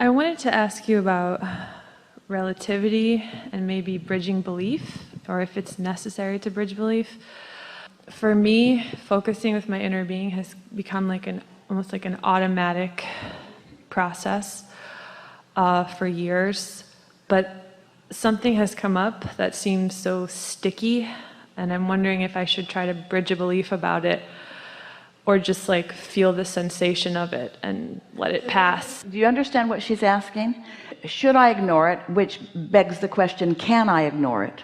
I wanted to ask you about relativity and maybe bridging belief, or if it's necessary to bridge belief. For me, focusing with my inner being has become almost like an automatic process for years. But something has come up that seems so sticky, and I'm wondering if I should try to bridge a belief about it, or just feel the sensation of it and let it pass. Do you understand what she's asking? Should I ignore it? Which begs the question, can I ignore it?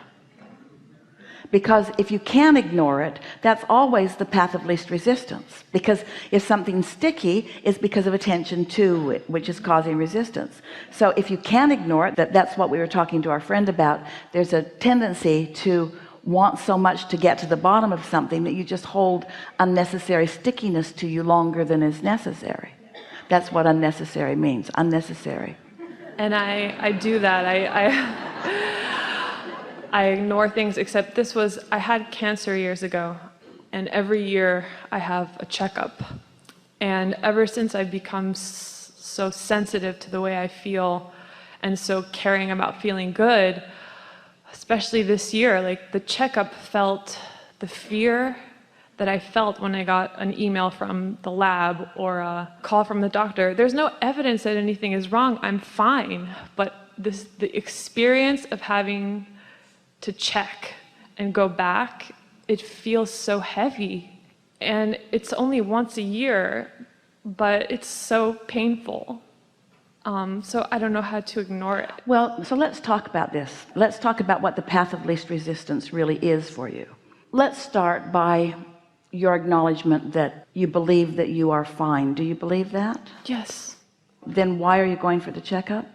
Because if you can ignore it, that's always the path of least resistance. Because if something's sticky, it's because of attention to it, which is causing resistance. So if you can ignore it, that's what we were talking to our friend about. There's a tendency to want so much to get to the bottom of something that you just hold unnecessary stickiness to you longer than is necessary. That's what unnecessary means, unnecessary. And I do that. I ignore things, except I had cancer years ago, and every year I have a checkup. And ever since I've become so sensitive to the way I feel and so caring about feeling good, especially this year, the checkup felt the fear that I felt when I got an email from the lab or a call from the doctor. There's no evidence that anything is wrong. I'm fine. But the experience of having to check and go back, it feels so heavy. And it's only once a year, but it's so painful. So I don't know how to ignore it. Well, so let's talk about this. Let's talk about what the path of least resistance really is for you. Let's start by your acknowledgement that you believe that you are fine. Do you believe that? Yes. Then why are you going for the checkup?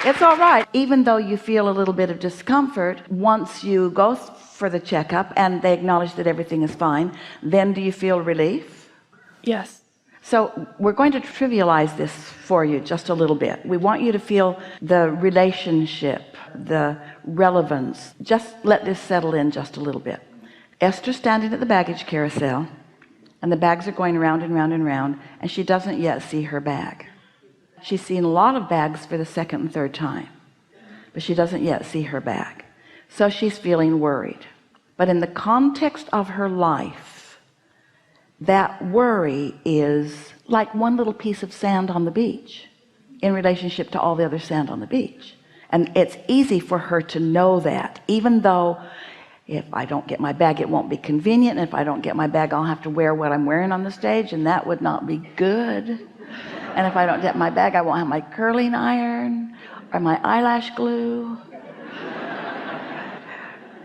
It's all right. Even though you feel a little bit of discomfort, once you go for the checkup and they acknowledge that everything is fine, then do you feel relief? Yes. So we're going to trivialize this for you just a little bit. We want you to feel the relationship, the relevance. Just let this settle in just a little bit. Esther's standing at the baggage carousel, and the bags are going round and round and round, and she doesn't yet see her bag. She's seen a lot of bags for the second and third time, but she doesn't yet see her bag. So she's feeling worried. But in the context of her life, that worry is like one little piece of sand on the beach in relationship to all the other sand on the beach. And it's easy for her to know that, even though if I don't get my bag, it won't be convenient. And if I don't get my bag, I'll have to wear what I'm wearing on the stage, and that would not be good. And if I don't get my bag, I won't have my curling iron or my eyelash glue.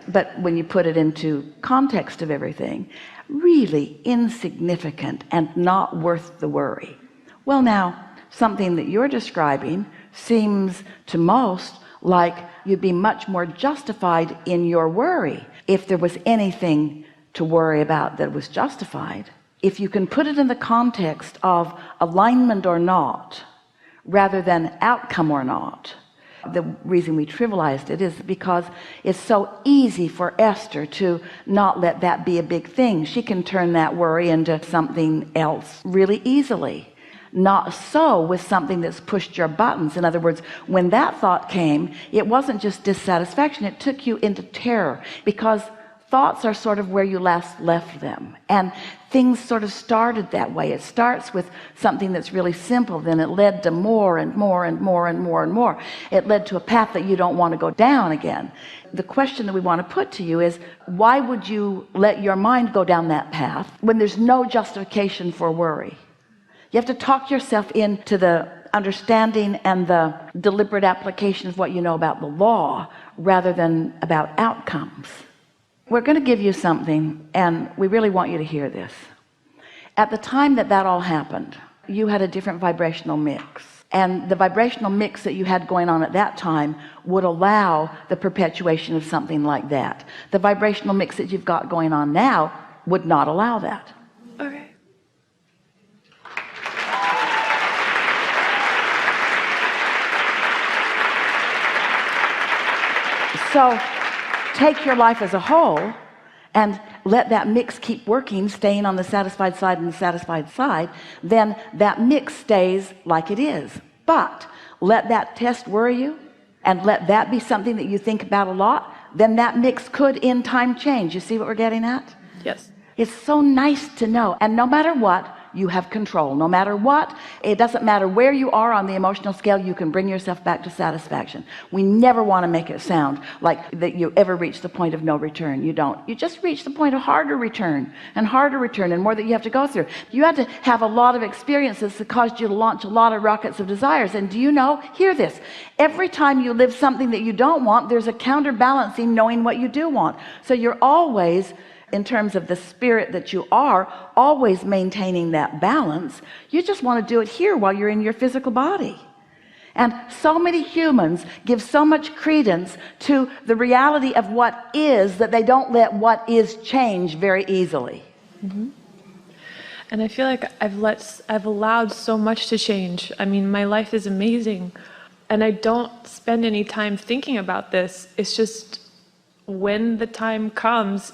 But when you put it into context of everything, really insignificant and not worth the worry. Well, now, something that you're describing seems to most like you'd be much more justified in your worry if there was anything to worry about that was justified. If you can put it in the context of alignment or not, rather than outcome or not. The reason we trivialized it is because it's so easy for Esther to not let that be a big thing. She can turn that worry into something else really easily. Not so with something that's pushed your buttons. In other words, when that thought came, it wasn't just dissatisfaction, it took you into terror, because thoughts are sort of where you last left them, and things sort of started that way. It starts with something that's really simple, then it led to more and more and more and more and more. It led to a path that you don't want to go down again. The question that we want to put to you is, why would you let your mind go down that path when there's no justification for worry? You have to talk yourself into the understanding and the deliberate application of what you know about the law rather than about outcomes. We're going to give you something, and we really want you to hear this. At the time that all happened, you had a different vibrational mix, and the vibrational mix that you had going on at that time would allow the perpetuation of something like that. The vibrational mix that you've got going on now would not allow that. Okay. So take your life as a whole and let that mix keep working, staying on the satisfied side and the satisfied side, then that mix stays like it is. But let that test worry you, and let that be something that you think about a lot, then that mix could in time change. You see what we're getting at? Yes. It's so nice to know. And no matter what, you have control. No matter what, it doesn't matter where you are on the emotional scale, you can bring yourself back to satisfaction. We never want to make it sound like that you ever reach the point of no return. You don't. You just reach the point of harder return and more that you have to go through. You had to have a lot of experiences that caused you to launch a lot of rockets of desires. And do you know, hear this, every time you live something that you don't want, there's a counterbalancing knowing what you do want. So you're always, in terms of the spirit that you are, always maintaining that balance. You just want to do it here while you're in your physical body. And so many humans give so much credence to the reality of what is that they don't let what is change very easily. Mm-hmm. And I feel like I've allowed so much to change. I mean, my life is amazing, and I don't spend any time thinking about this. It's just when the time comes,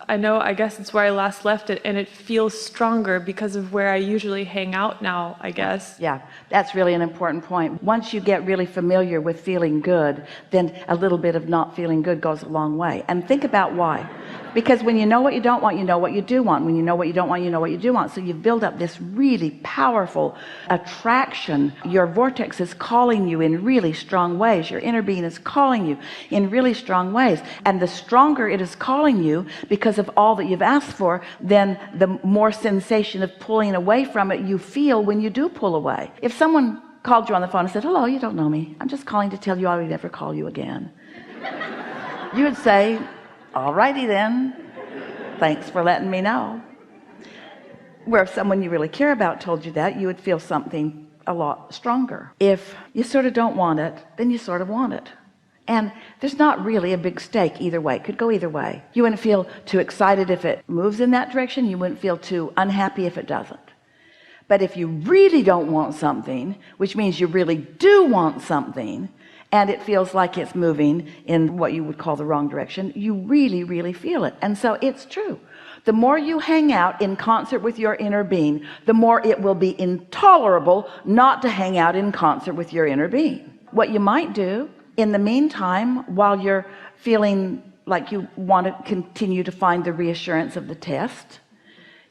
I guess it's where I last left it, and it feels stronger because of where I usually hang out now, I guess. Yeah, that's really an important point. Once you get really familiar with feeling good, then a little bit of not feeling good goes a long way. And think about why. Because when you know what you don't want, you know what you do want. When you know what you don't want, you know what you do want. So you build up this really powerful attraction. Your vortex is calling you in really strong ways. Your inner being is calling you in really strong ways. And the stronger it is calling you because of all that you've asked for, then the more sensation of pulling away from it you feel when you do pull away. If someone called you on the phone and said, "Hello, you don't know me. I'm just calling to tell you I would never call you again," you would say, "Alrighty then, thanks for letting me know." Where if someone you really care about told you that, you would feel something a lot stronger. If you sort of don't want it, then you sort of want it. And there's not really a big stake either way. It could go either way. You wouldn't feel too excited if it moves in that direction. You wouldn't feel too unhappy if it doesn't. But if you really don't want something, which means you really do want something, and it feels like it's moving in what you would call the wrong direction, you really, really feel it. And so it's true. The more you hang out in concert with your inner being, the more it will be intolerable not to hang out in concert with your inner being. What you might do in the meantime, while you're feeling like you want to continue to find the reassurance of the test,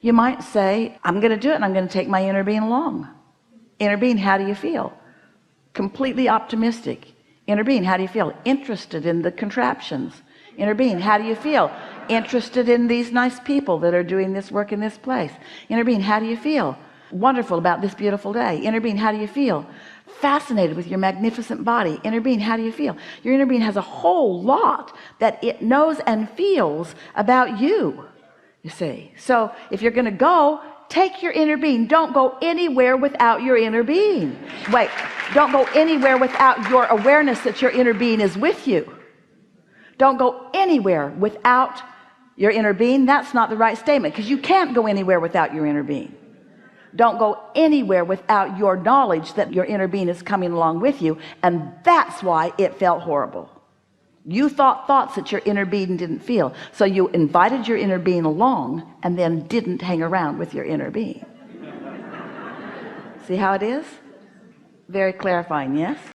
you might say, "I'm going to do it, and I'm going to take my inner being along." Inner being, how do you feel? Completely optimistic. Inner being, how do you feel? Interested in the contraptions. Inner being, how do you feel? Interested in these nice people that are doing this work in this place. Inner being, how do you feel? Wonderful about this beautiful day. Inner being, how do you feel? Fascinated with your magnificent body. Inner being, how do you feel? Your inner being has a whole lot that it knows and feels about you, you see. So if you're going to go, take your inner being. Don't go anywhere without your inner being. Wait, don't go anywhere without your awareness that your inner being is with you. Don't go anywhere without your inner being. That's not the right statement, because you can't go anywhere without your inner being. Don't go anywhere without your knowledge that your inner being is coming along with you. And that's why it felt horrible. You thought thoughts that your inner being didn't feel. So you invited your inner being along and then didn't hang around with your inner being. See how it is? Very clarifying, yes?